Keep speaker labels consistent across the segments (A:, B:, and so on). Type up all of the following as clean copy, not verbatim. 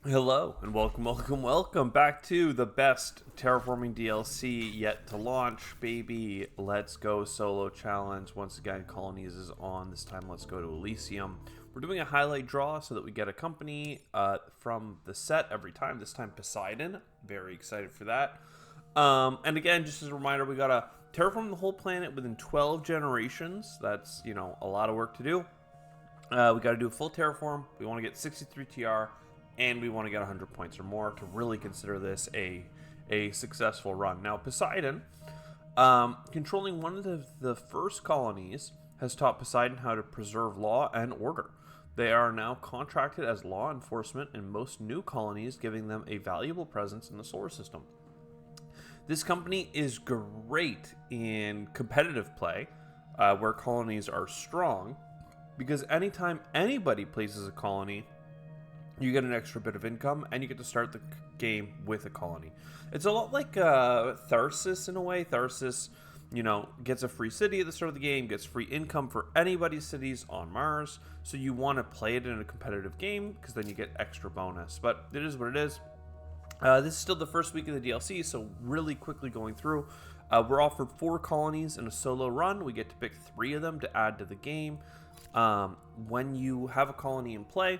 A: Hello and welcome back to the best Terraforming DLC yet to launch, baby. Let's go solo challenge. Once again, Colonies is on. This time, let's go to Elysium. We're doing a highlight draw so that we get a company from the set every time. This time, Poseidon. Very excited for that. And again, just as a reminder, we gotta terraform the whole planet within 12 generations. That's a lot of work to do. We got to do a full terraform. We want to get 63 TR, and we want to get 100 points or more to really consider this a successful run. Now, Poseidon, controlling one of the first colonies, has taught Poseidon how to preserve law and order. They are now contracted as law enforcement in most new colonies, giving them a valuable presence in the solar system. This company is great in competitive play, where colonies are strong, because anytime anybody places a colony, you get an extra bit of income, and you get to start the game with a colony. It's a lot like Tharsis in a way. Tharsis, gets a free city at the start of the game, gets free income for anybody's cities on Mars, so you want to play it in a competitive game, because then you get extra bonus. But it is what it is. This is still the first week of the DLC, so really quickly going through. We're offered 4 colonies in a solo run. We get to pick 3 of them to add to the game. When you have a colony in play,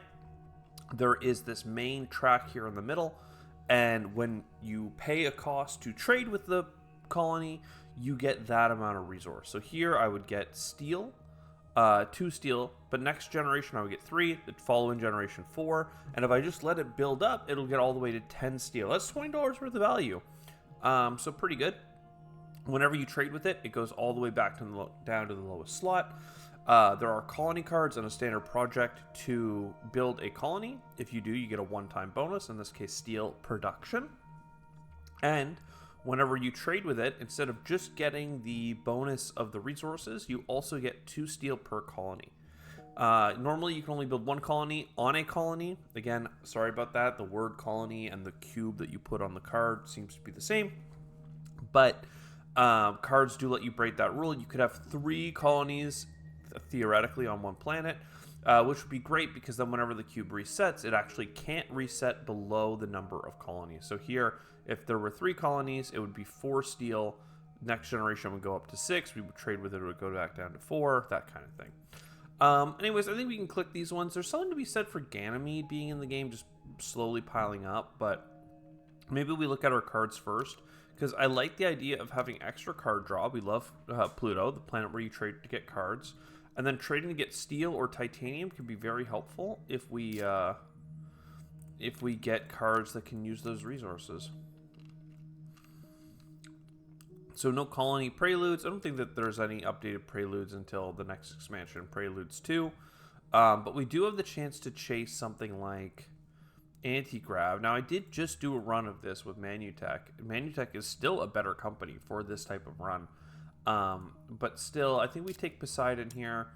A: there is this main track here in the middle, and when you pay a cost to trade with the colony, you get that amount of resource. So here I would get steel, 2 steel, but next generation I would get 3, the following generation 4, and if I just let it build up, it'll get all the way to 10 steel. That's $20 worth of value. So pretty good. Whenever you trade with it, it goes all the way back to down to the lowest slot. There are colony cards and a standard project to build a colony. If you do, you get a one-time bonus, in this case, steel production. And whenever you trade with it, instead of just getting the bonus of the resources, you also get 2 steel per colony. Normally, you can only build 1 colony on a colony. Again, sorry about that. The word colony and the cube that you put on the card seems to be the same. But cards do let you break that rule. You could have 3 colonies theoretically on one planet, which would be great because then whenever the cube resets, it actually can't reset below the number of colonies. So here, if there were 3 colonies, it would be 4 steel. Next generation would go up to 6. We would trade with it. It would go back down to 4, that kind of thing. Anyways, I think we can click these ones. There's something to be said for Ganymede being in the game, just slowly piling up, but maybe we look at our cards first, because I like the idea of having extra card draw. We love Pluto, the planet where you trade to get cards. And then trading to get steel or titanium can be very helpful if we get cards that can use those resources. So no colony preludes. I don't think that there's any updated preludes until the next expansion, Preludes 2. But we do have the chance to chase something like Anti-Grav. Now, I did just do a run of this with Manutech. Manutech is still a better company for this type of run. But still, I think we take Poseidon here.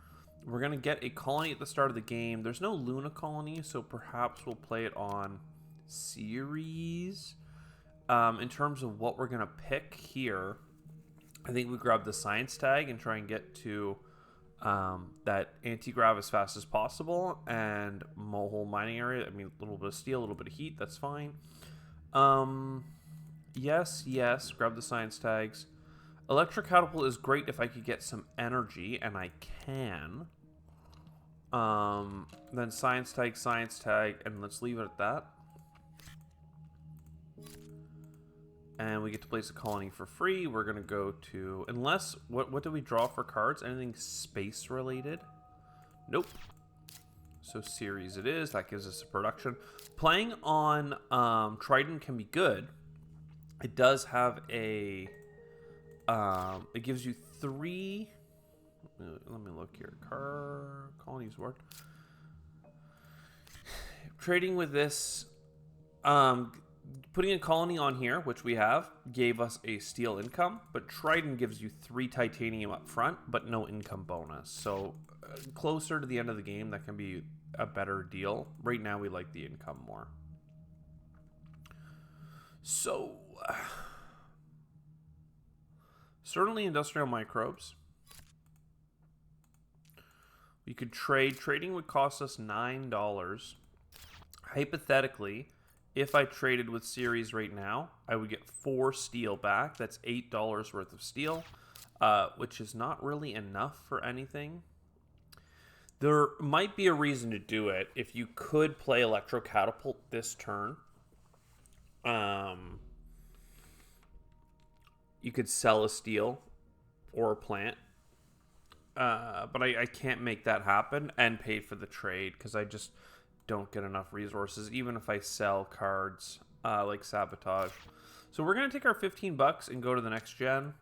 A: We're going to get a colony at the start of the game. There's no Luna colony, so perhaps we'll play it on Ceres. In terms of what we're going to pick here, I think we grab the science tag and try and get to that anti-grav as fast as possible, and whole mining area. I mean, a little bit of steel, a little bit of heat, that's fine. Yes, grab the science tags. Electric catapult is great if I could get some energy, and I can. Then science tag, and let's leave it at that. And we get to place a colony for free. We're going to go to... Unless... What do we draw for cards? Anything space related? Nope. So Ceres it is. That gives us a production. Playing on Trident can be good. It does have a... it gives you 3... Let me look here. Colonies work. Trading with this... Putting a colony on here, which we have, gave us a steel income, but Trident gives you 3 titanium up front, but no income bonus. So closer to the end of the game, that can be a better deal. Right now, we like the income more. So, certainly industrial microbes. We could trade. Trading would cost us $9. Hypothetically, if I traded with Ceres right now, I would get 4 steel back. That's $8 worth of steel, which is not really enough for anything. There might be a reason to do it. If you could play Electro Catapult this turn, you could sell a steel or a plant. But I can't make that happen and pay for the trade because I just don't get enough resources, even if I sell cards like Sabotage. So we're going to take our 15 bucks and go to the next gen.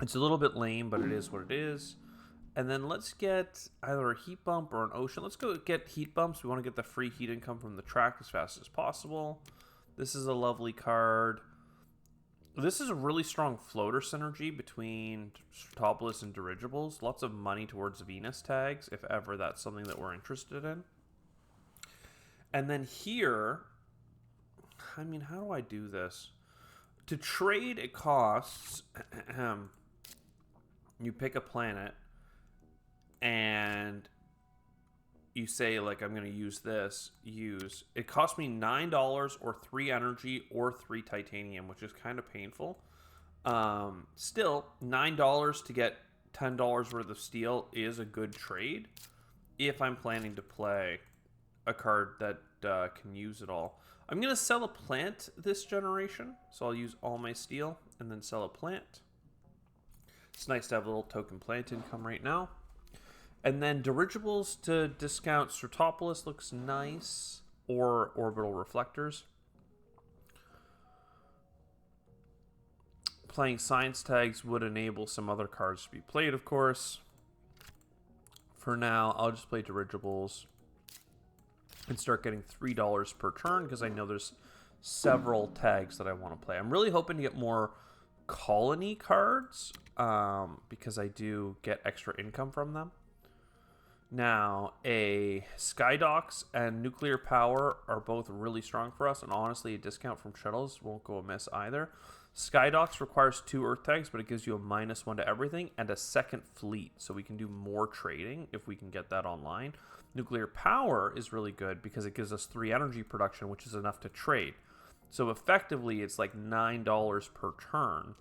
A: It's a little bit lame, but it is what it is. And then let's get either a heat bump or an ocean. Let's go get heat bumps. We want to get the free heat income from the track as fast as possible. This is a lovely card. This is a really strong floater synergy between Stratopolis and Dirigibles. Lots of money towards Venus tags, if ever that's something that we're interested in. And then here, I mean, how do I do this? To trade, it costs, you pick a planet, and you say, like, I'm going to use this, it cost me $9 or 3 energy or 3 titanium, which is kind of painful. Still, $9 to get $10 worth of steel is a good trade if I'm planning to play a card that can use it all. I'm going to sell a plant this generation, so I'll use all my steel and then sell a plant. It's nice to have a little token plant income right now. And then Dirigibles to discount Stratopolis looks nice, or Orbital Reflectors. Playing Science Tags would enable some other cards to be played, of course. For now, I'll just play Dirigibles and start getting $3 per turn because I know there's several tags that I want to play. I'm really hoping to get more colony cards because I do get extra income from them. Now, a Skydocks and Nuclear Power are both really strong for us, and honestly, a discount from Shuttles won't go amiss either. Skydocks requires 2 Earth tags, but it gives you a -1 to everything and a second fleet, so we can do more trading if we can get that online. Nuclear Power is really good because it gives us 3 energy production, which is enough to trade. So effectively, it's like $9 per turn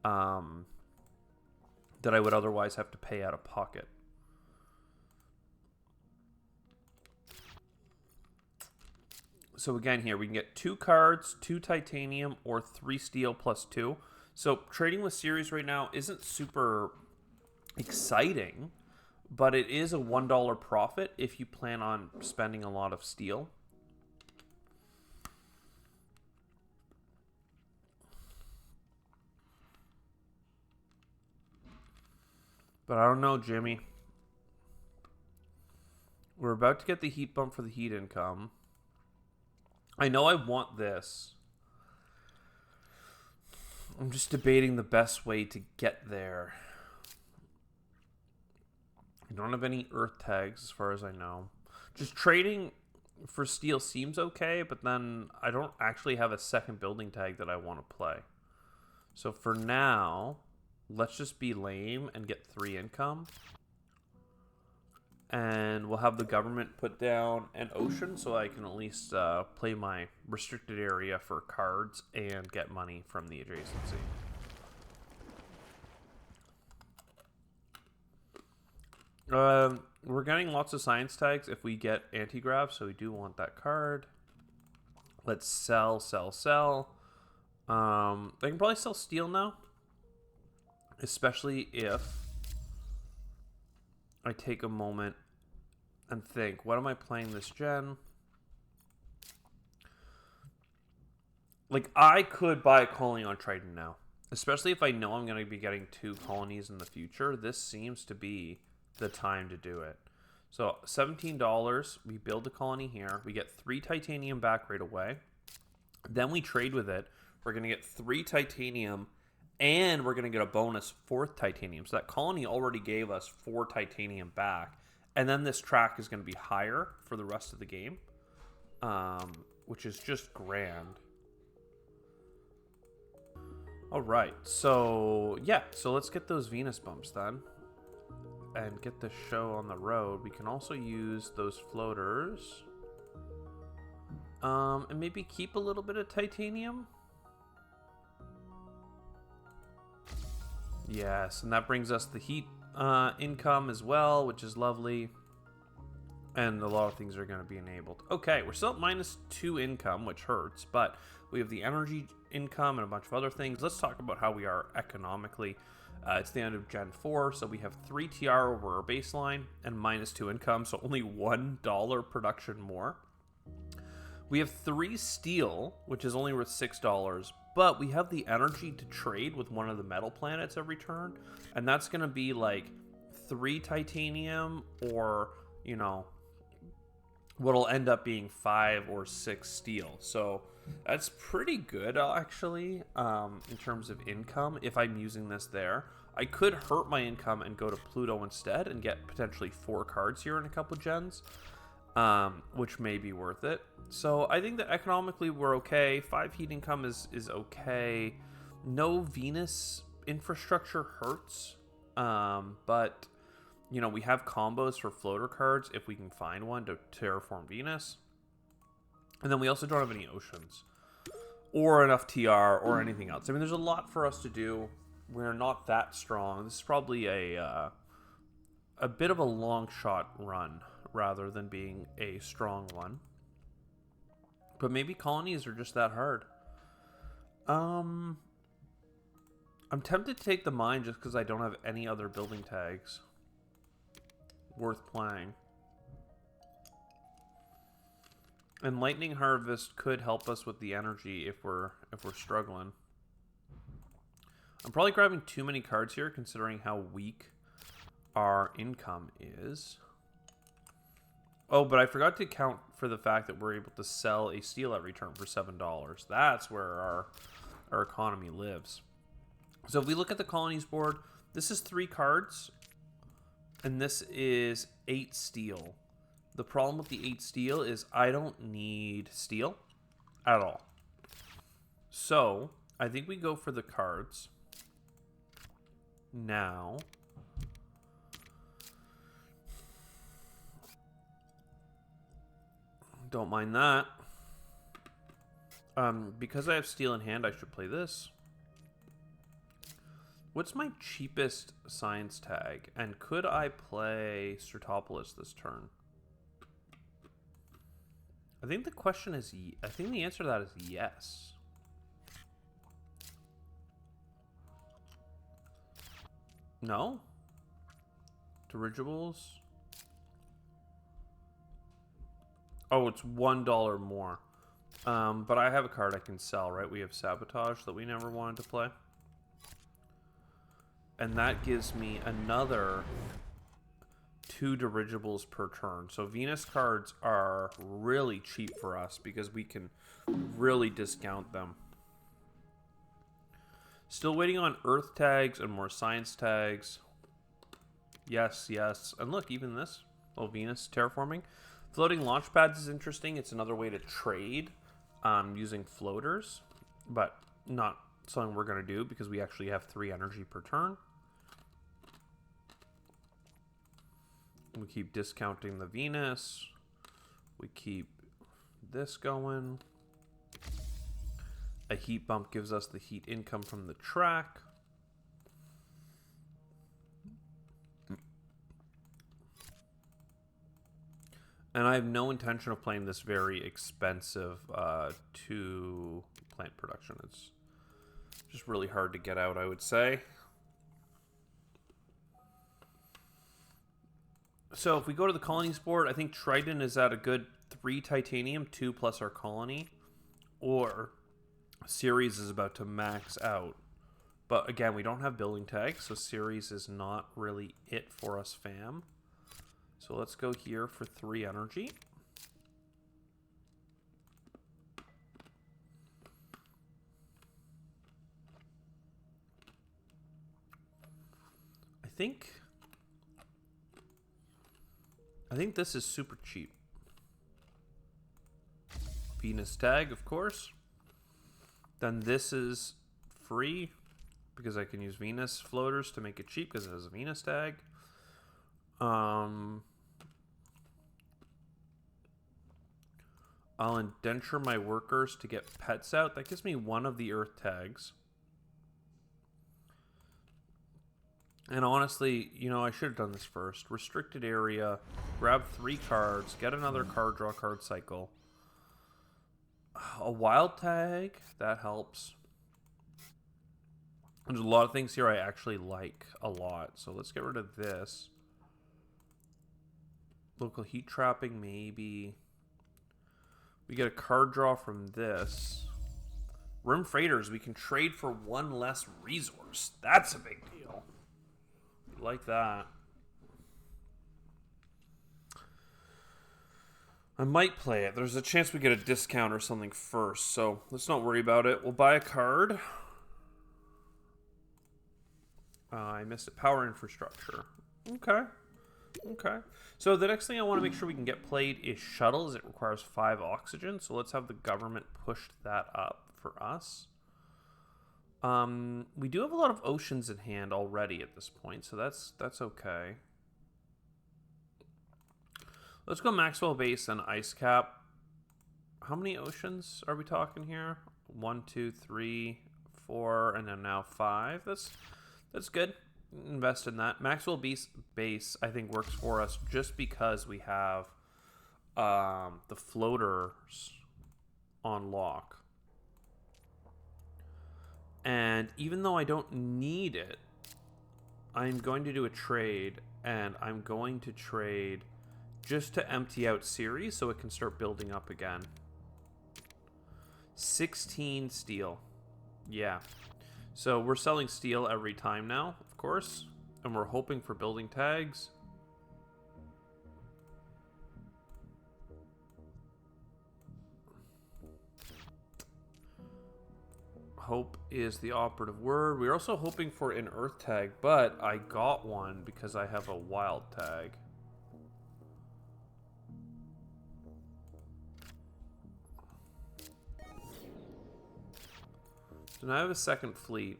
A: that I would otherwise have to pay out of pocket. So again here, we can get 2 cards, 2 titanium, or 3 steel plus 2. So trading with Ceres right now isn't super exciting, but it is a $1 profit if you plan on spending a lot of steel. But I don't know, Jimmy. We're about to get the heat bump for the heat income. I know I want this. I'm just debating the best way to get there. I don't have any earth tags as far as I know. Just trading for steel seems okay, but then I don't actually have a second building tag that I want to play. So for now, let's just be lame and get 3 income. And we'll have the government put down an ocean so I can at least play my restricted area for cards and get money from the adjacency. We're getting lots of science tags if we get anti-grav, so we do want that card. Let's sell, sell, sell. I can probably sell steel now, especially if I take a moment and think, what am I playing this gen? Like, I could buy a colony on Triton now, especially if I know I'm going to be getting 2 colonies in the future. This seems to be the time to do it. So $17, we build a colony here. We get 3 titanium back right away. Then we trade with it. We're going to get 3 titanium, and we're going to get a bonus 4th titanium. So that colony already gave us 4 titanium back. And then this track is going to be higher for the rest of the game, which is just grand. All right, so yeah, so let's get those Venus bumps then and get the show on the road. We can also use those floaters And maybe keep a little bit of titanium. Yes, and that brings us the heat income as well, which is lovely. And a lot of things are going to be enabled. Okay, we're still at -2 income, which hurts, but we have the energy income and a bunch of other things. Let's talk about how we are economically. It's the end of Gen 4, so we have 3 TR over our baseline and -2 income, so only $1 production more. We have 3 steel, which is only worth $6, but we have the energy to trade with one of the metal planets every turn, and that's going to be like 3 titanium or, you know, what'll end up being 5 or 6 steel. So that's pretty good, actually, in terms of income. If I'm using this there, I could hurt my income and go to Pluto instead and get potentially 4 cards here in a couple gens, which may be worth it. So I think that economically we're okay. 5 heat income is okay. No Venus infrastructure hurts, but you know, we have combos for floater cards if we can find one to terraform Venus. And then we also don't have any oceans or enough TR or anything else. I mean, there's a lot for us to do. We're not that strong. This is probably a bit of a long shot run rather than being a strong one. But maybe colonies are just that hard. I'm tempted to take the mine just because I don't have any other building tags worth playing. And Lightning Harvest could help us with the energy if we're struggling. I'm probably grabbing too many cards here considering how weak our income is. Oh, but I forgot to account for the fact that we're able to sell a steel every turn for $7. That's where our economy lives. So if we look at the colonies board, this is 3 cards. And this is 8 steel. The problem with the 8 steel is I don't need steel at all. So I think we go for the cards now. Don't mind that. Because I have steel in hand, I should play this. What's my cheapest science tag? And could I play Stratopolis this turn? I think the question is... I think the answer to that is yes. No? Dirigibles? Oh, it's $1 more. But I have a card I can sell, right? We have Sabotage that we never wanted to play. And that gives me another 2 dirigibles per turn. So Venus cards are really cheap for us because we can really discount them. Still waiting on Earth tags and more science tags. Yes, yes. And look, even this. Oh, Venus terraforming. Floating launch pads is interesting. It's another way to trade using floaters. But not something we're going to do because we actually have 3 energy per turn. We keep discounting the Venus. We keep this going. A heat bump gives us the heat income from the track. And I have no intention of playing this very expensive 2 plant production. It's just really hard to get out, I would say. So if we go to the colonies board, I think Triton is at a good 3 titanium, 2 plus our colony. Or Ceres is about to max out. But again, we don't have building tags, so Ceres is not really it for us, fam. So let's go here for 3 energy. I think this is super cheap. Venus tag, of course. Then this is free because I can use Venus floaters to make it cheap because it has a Venus tag. I'll indenture my workers to get pets out. That gives me one of the earth tags. And honestly, you know, I should have done this first. Restricted area, grab 3 cards, get another card, draw card cycle. A wild tag, that helps. There's a lot of things here I actually like a lot. So let's get rid of this. Local heat trapping, maybe. We get a card draw from this. Room freighters, we can trade for 1 less resource. That's a big deal. Like that. I might play it. There's a chance we get a discount or something first, so let's not worry about it. We'll buy a card. I missed it. Power infrastructure. Okay. Okay. So the next thing I want to make sure we can get played is shuttles. It requires 5 oxygen, so let's have the government push that up for us. We do have a lot of oceans in hand already at this point, so that's okay. Let's go Maxwell Base and Ice Cap. How many oceans are we talking here? 1, 2, 3, 4, and then now 5. That's good. Invest in that. Maxwell Base I think works for us just because we have the floaters on lock. And even though I don't need it, I'm going to do a trade, and I'm going to trade just to empty out Ceres so it can start building up again. 16 steel. Yeah. So we're selling steel every time now, of course, and we're hoping for building tags. Hope is the operative word. We're also hoping for an earth tag, but I got one because I have a wild tag. So now I have a second fleet.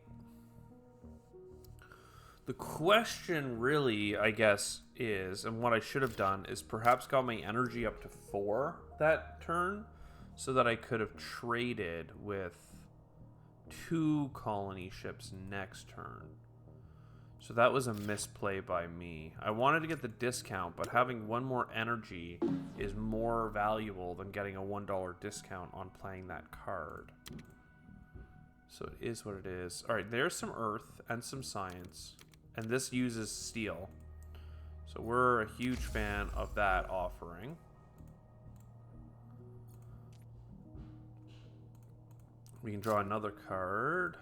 A: The question really, I guess, is, and what I should have done, is perhaps got my energy up to 4 that turn so that I could have traded with 2 colony ships next turn. So that was a misplay by me. I wanted to get the discount, but having 1 more energy is more valuable than getting a $1 discount on playing that card. So it is what it is. Alright, there's some earth and some science. And this uses steel. So we're a huge fan of that offering. We can draw another card.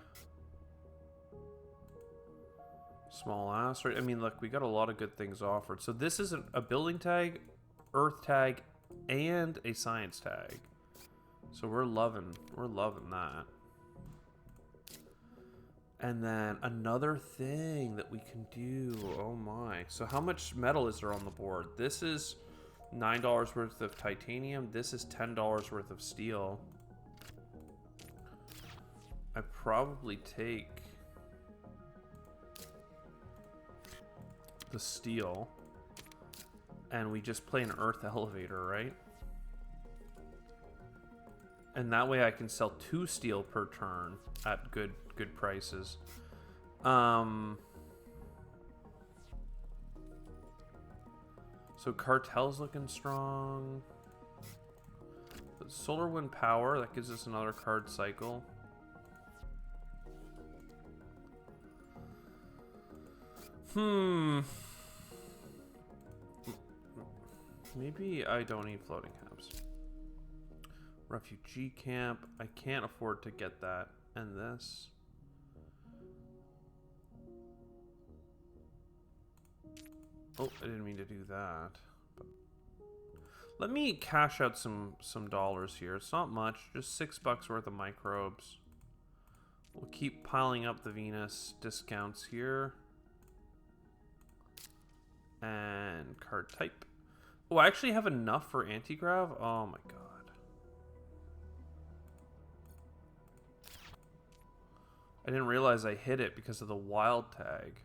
A: Small asteroid. I mean, look, we got a lot of good things offered. So this is a building tag, earth tag, and a science tag. So we're loving that. And then another thing that we can do. Oh my. So how much metal is there on the board? This is $9 worth of titanium. This is $10 worth of steel. I probably take the steel. And we just play an earth elevator, right? And that way I can sell 2 steel per turn at good prices. So Cartel's looking strong. But solar wind power, that gives us another card cycle. Maybe I don't need floating hubs. Refugee camp. I can't afford to get that. And this. Oh, I didn't mean to do that. But let me cash out some dollars here. It's not much, just $6 worth of microbes. We'll keep piling up the Venus discounts here. And card type. Oh, I actually have enough for anti-grav? Oh my god. I didn't realize I hit it because of the wild tag.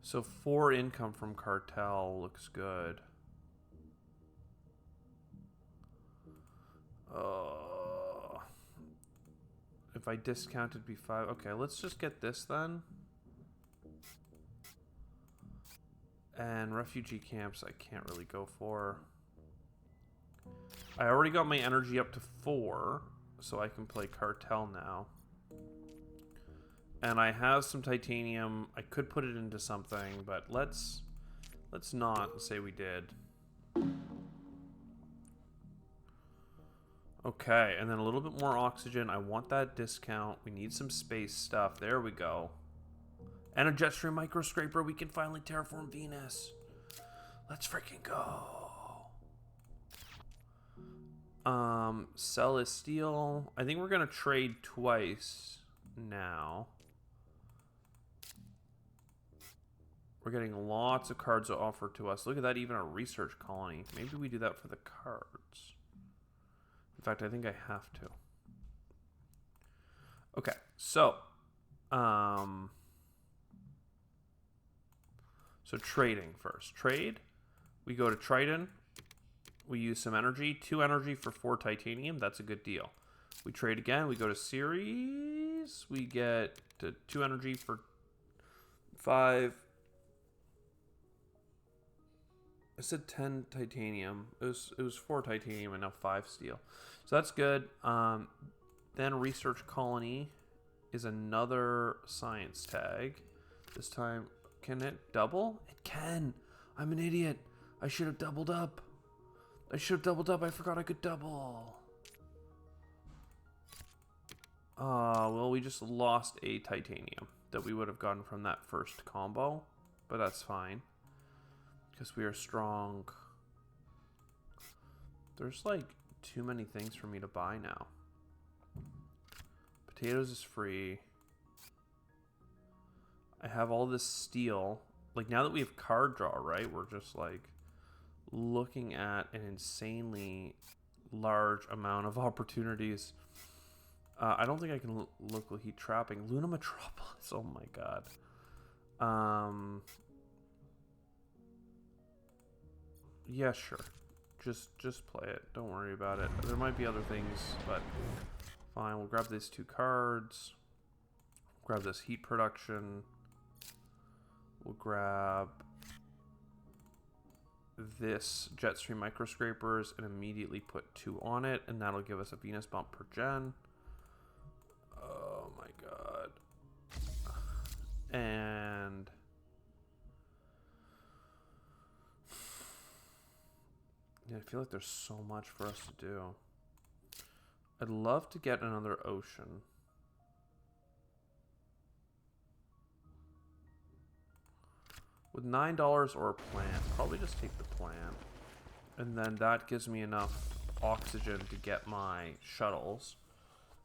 A: So 4 income from Cartel looks good. If I discount, it'd be 5. Okay, let's just get this then. And refugee camps I can't really go for. I already got my energy up to 4, so I can play cartel now. And I have some titanium. I could put it into something, but let's not say we did. Okay, and then a little bit more oxygen. I want that discount. We need some space stuff. There we go. And a jet stream microscraper. We can finally terraform Venus. Let's freaking go. Sell is steel. I think we're gonna trade twice now. We're getting lots of cards offered to us. Look at that, even a research colony. Maybe we do that for the cards. In fact, I think I have to. Okay, so trading first. Trade. We go to Triton. We use some energy. 2 energy for 4 titanium. That's a good deal. We trade again. We go to series. We get 2 energy for 5. I said 10 titanium. It was 4 titanium and now 5 steel. So that's good. Then research colony is another science tag. This time, can it double? It can. I'm an idiot. I should have doubled up. I forgot I could double. Well, we just lost a titanium that we would have gotten from that first combo. But that's fine. Because we are strong. There's like too many things for me to buy now. Potatoes is free. I have all this steel. Like now that we have card draw, right? We're just like looking at an insanely large amount of opportunities. I don't think I can local heat trapping. Luna Metropolis. Oh my god. Yeah, sure. Just play it. Don't worry about it. There might be other things, but fine. We'll grab these 2 cards. Grab this heat production. We'll grab this Jetstream microscrapers and immediately put 2 on it, and that'll give us a Venus bump per gen. Oh my god. And yeah, I feel like there's so much for us to do. I'd love to get another ocean. With $9 or a plant, probably just take the plant. And then that gives me enough oxygen to get my shuttles.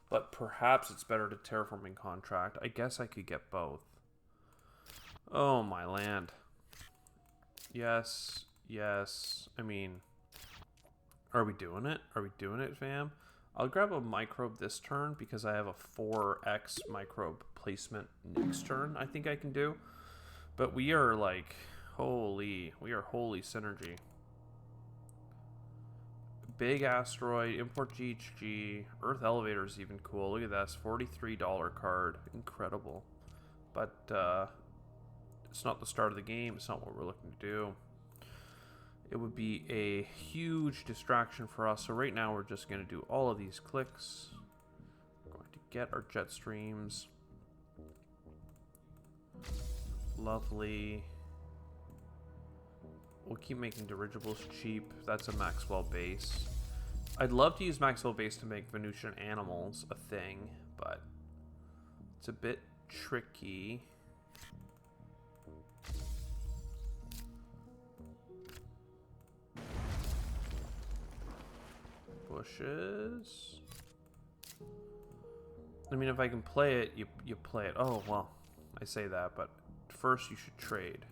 A: But perhaps it's better to terraforming contract. I guess I could get both. Oh, my land. Yes, yes. I mean, are we doing it? Are we doing it, fam? I'll grab a microbe this turn because I have a 4x microbe placement next turn I think I can do. But we are like, holy synergy. Big asteroid, import GHG, Earth elevator is even cool. Look at that, it's $43 card, incredible. But it's not the start of the game. It's not what we're looking to do. It would be a huge distraction for us. So right now we're just going to do all of these clicks. We're going to get our jet streams. Lovely. We'll keep making dirigibles cheap. That's a Maxwell base. I'd love to use Maxwell base to make Venusian animals a thing, but it's a bit tricky. Bushes. I mean, if I can play it, you play it. Oh, well, I say that, but first you should trade.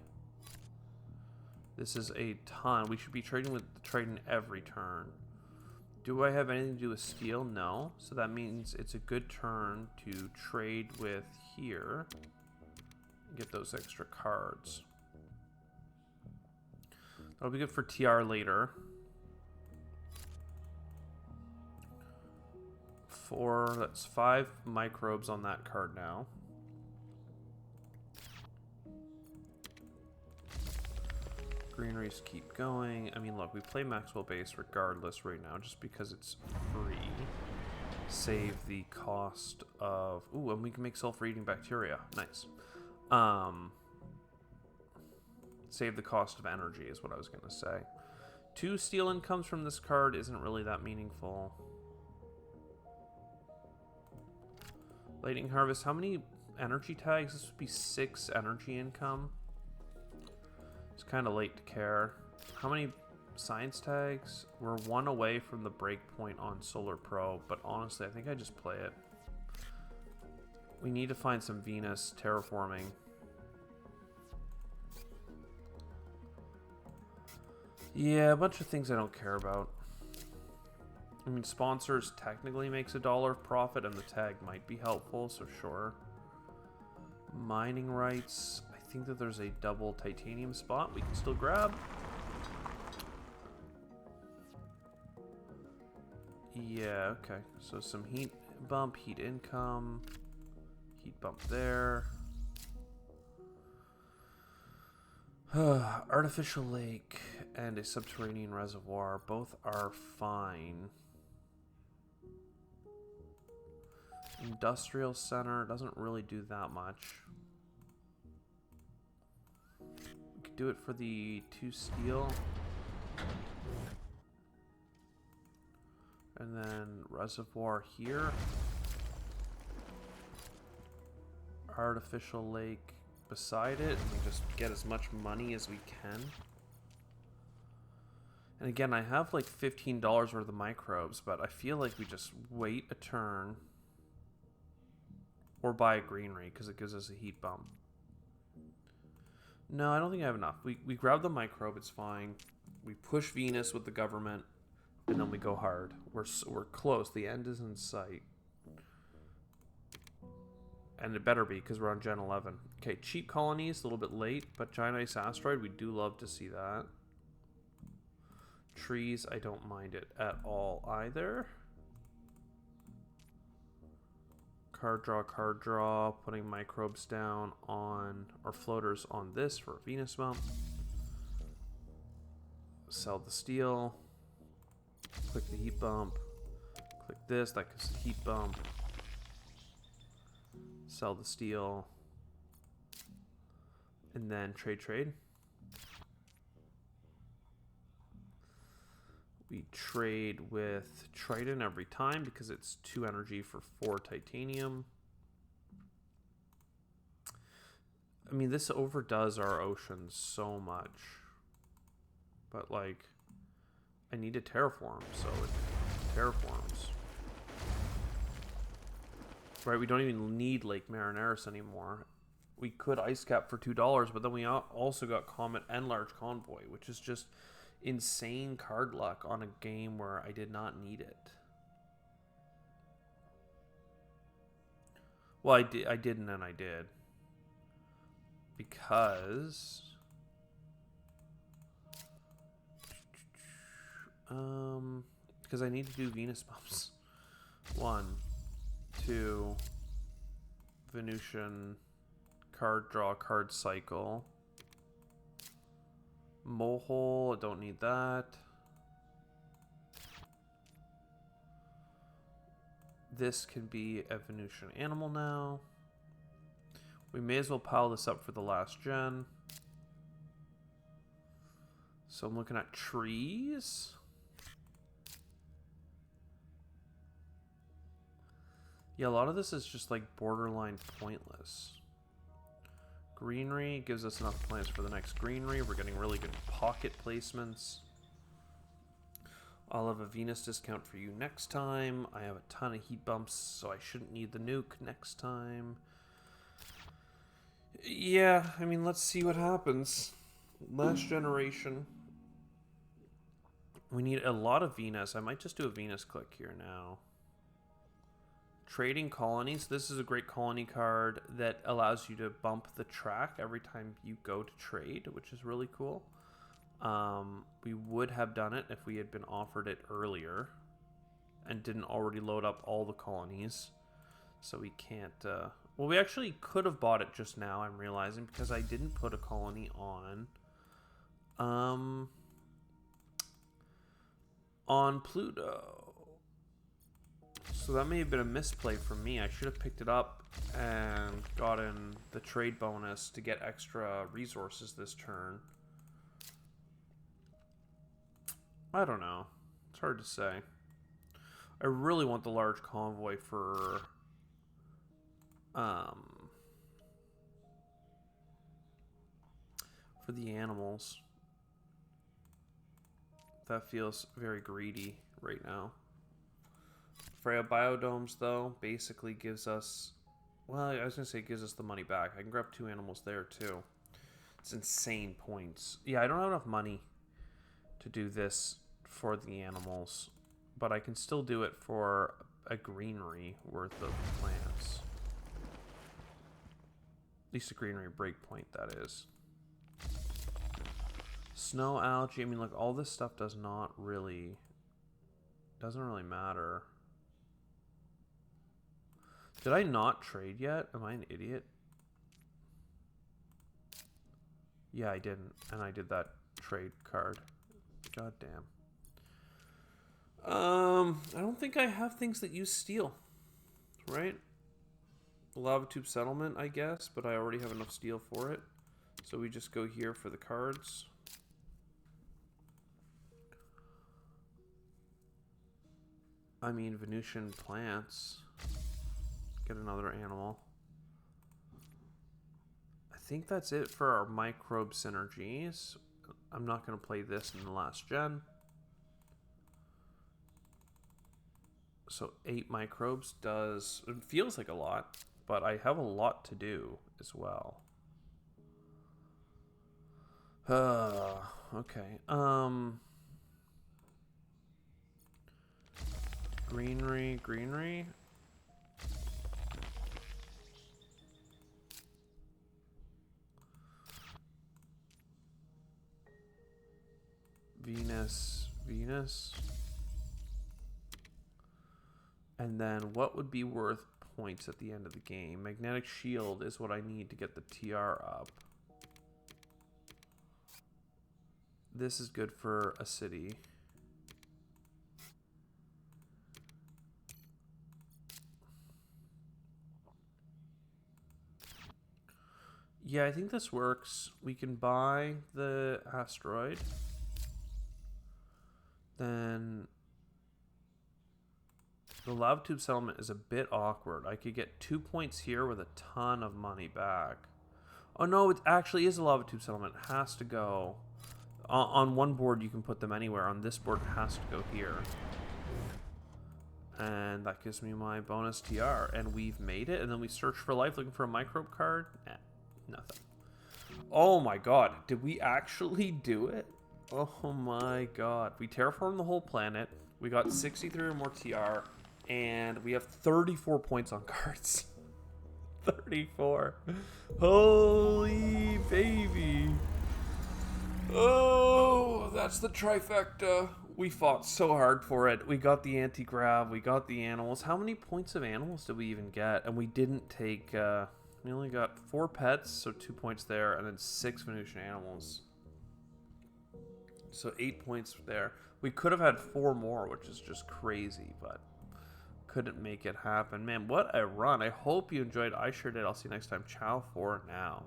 A: This is a ton. We should be trading with the Triton every turn. Do I have anything to do with steel? No. So that means it's a good turn to trade with here. Get those extra cards. That'll be good for TR later. That's 5 microbes on that card now. Greeneries keep going. I mean, look, we play Maxwell base regardless right now just because it's free. Save the cost of... Ooh, and we can make self-eating bacteria. Nice. Save the cost of energy is what I was going to say. 2 steel incomes from this card isn't really that meaningful. Lightning Harvest. How many energy tags? This would be 6 energy income. It's kind of late to care. How many science tags? We're 1 away from the break point on Solar Pro, but honestly, I think I just play it. We need to find some Venus terraforming. Yeah, a bunch of things I don't care about. I mean, sponsors technically makes $1 profit, and the tag might be helpful, so sure. Mining rights. I think that there's a double titanium spot we can still grab. Yeah, okay. So some heat bump, heat income, heat bump there. Artificial lake and a subterranean reservoir. Both are fine. Industrial center doesn't really do that much. We could do it for the 2 steel. And then reservoir here. Artificial lake beside it. And just get as much money as we can. And again, I have like $15 worth of microbes, but I feel like we just wait a turn. Or buy a greenery, because it gives us a heat bump. No, I don't think I have enough. We grab the microbe, it's fine. We push Venus with the government, and then we go hard. We're close. The end is in sight. And it better be, because we're on Gen 11. Okay, cheap colonies, a little bit late, but Giant Ice Asteroid, we do love to see that. Trees, I don't mind it at all either. Card draw, putting microbes down on, or floaters on this for a Venus bump. Sell the steel. Click the heat bump. Click this, that gives a heat bump. Sell the steel. And then trade. We trade with Triton every time because it's 2 energy for 4 titanium. I mean, this overdoes our oceans so much. But, like, I need to terraform, so it terraforms. Right, we don't even need Lake Marineris anymore. We could ice cap for $2, but then we also got Comet and Large Convoy, which is just insane card luck on a game where I did not need it. Well, I didn't and I did. Because I need to do Venus bumps. 1, 2, Venusian, card draw, card cycle. Mohole, I don't need that. This can be a Venusian animal now. We may as well pile this up for the last gen. So I'm looking at trees. Yeah, a lot of this is just like borderline pointless. Greenery gives us enough plants for the next greenery. We're getting really good pocket placements. I'll have a Venus discount for you next time. I have a ton of heat bumps, so I shouldn't need the nuke next time. Yeah, I mean, let's see what happens. Last generation. We need a lot of Venus. I might just do a Venus click here now. Trading colonies. This is a great colony card that allows you to bump the track every time you go to trade, which is really cool. We would have done it if we had been offered it earlier. and didn't already load up all the colonies. So we can't... well, we actually could have bought it just now, I'm realizing, because I didn't put a colony on Pluto. So that may have been a misplay for me. I should have picked it up and gotten the trade bonus to get extra resources this turn. I don't know. It's hard to say. I really want the large convoy for the animals. That feels very greedy right now. Freya Biodomes, though, basically gives us... Well, I was going to say it gives us the money back. I can grab 2 animals there, too. It's insane points. Yeah, I don't have enough money to do this for the animals. But I can still do it for a greenery worth of plants. At least a greenery breakpoint, that is. Snow, algae, I mean, look, all this stuff doesn't really matter. Did I not trade yet? Am I an idiot? Yeah, I didn't. And I did that trade card. God damn. I don't think I have things that use steel. Right? Lava Tube Settlement, I guess, but I already have enough steel for it. So we just go here for the cards. I mean, Venusian plants. Get another animal. I think that's it for our microbe synergies. I'm not going to play this in the last gen. So 8 microbes does... It feels like a lot, but I have a lot to do as well. Okay. Greenery. Venus. And then what would be worth points at the end of the game? Magnetic Shield is what I need to get the TR up. This is good for a city. Yeah, I think this works. We can buy the asteroid. Then the Lava Tube Settlement is a bit awkward. I could get 2 points here with a ton of money back. Oh no, it actually is a Lava Tube Settlement. It has to go. On one board you can put them anywhere. On this board it has to go here. And that gives me my bonus TR. And we've made it. And then we search for life looking for a microbe card. Nothing. Oh my god. Did we actually do it? Oh my god. We terraformed the whole planet. We got 63 or more TR. And we have 34 points on cards. 34. Holy baby. Oh, that's the trifecta. We fought so hard for it. We got the anti-grav. We got the animals. How many points of animals did we even get? And we didn't take... we only got 4 pets, so 2 points there. And then 6 Venusian animals. So 8 points there. We could have had 4 more, which is just crazy, but couldn't make it happen. Man, what a run. I hope you enjoyed. I sure did. I'll see you next time. Ciao for now.